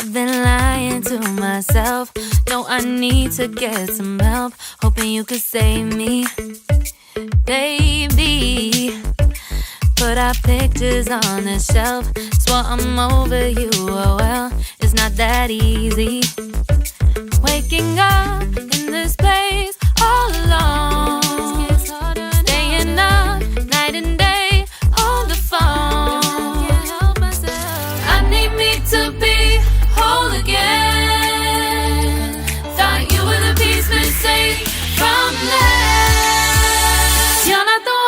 I've been lying to myself. No, I need to get some help. Hoping you could save me, baby. Put our pictures on the shelf. Swore I'm over you, oh well, it's not that easy. Waking up in this place all alone, staying up night and day on the phone. I need me to be whole again. Thought you were the piece missing from last. You're not the one.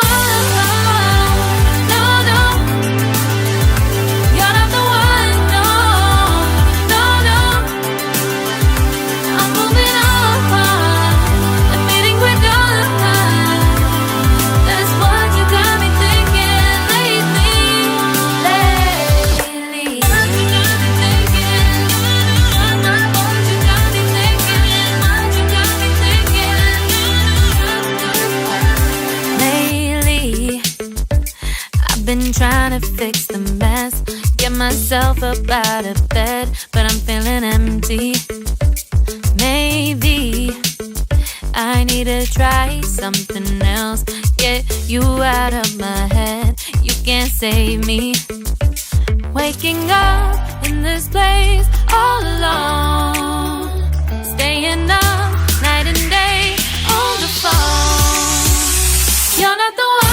Been trying to fix the mess, get myself up out of bed, but I'm feeling empty. Maybe I need to try something else. Get you out of my head, you can't save me. Waking up in this place all alone, staying up night and day on the phone. You're not the one.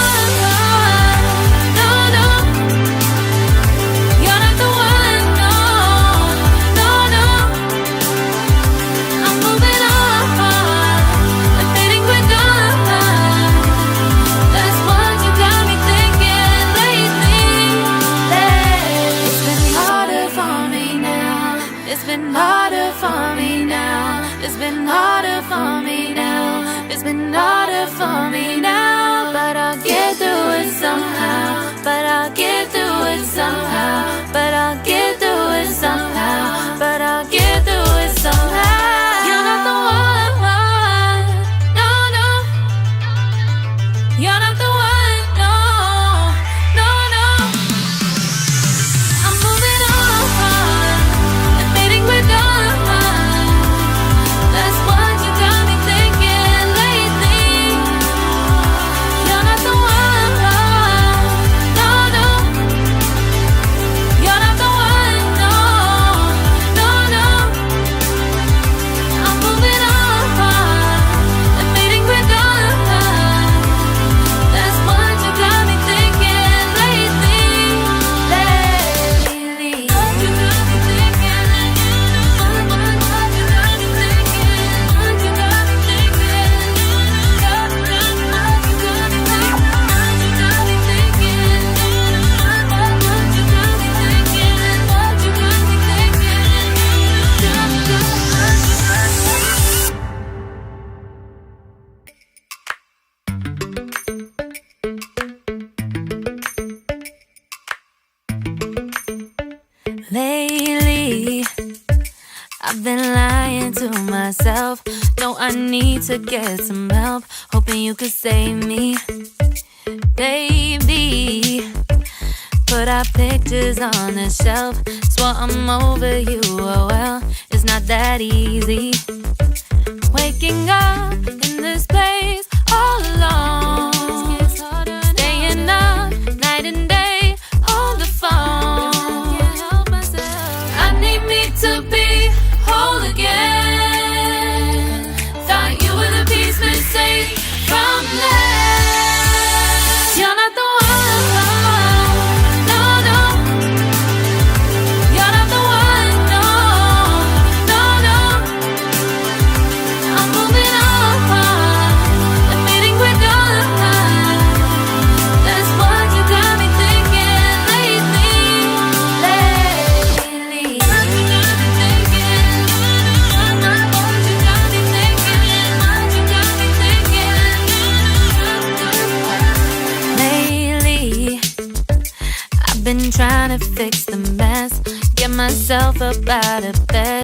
It's been harder for me now. It's been harder for me now. It's been harder for me now. But I'll get through it somehow. But I'll get through it somehow. But I'll get through it somehow. But I'll get through it somehow. You're not the one. No, no. You're not the one. No, no, no. I'm moving on. Lately, I've been lying to myself. No, I need to get some help. Hoping you could save me, baby. Put our pictures on the shelf. Swore I'm over you, oh well, it's not that easy. Waking up in this place all alone, staying up night and day on the phone. To be whole again. Thought you were the piece missing from last. You're not the one. No, no. You're not the one. No, no, no. I'm moving on. Admitting we're done. That's what you got me thinking lately. Been trying to fix the mess, get myself up out of bed.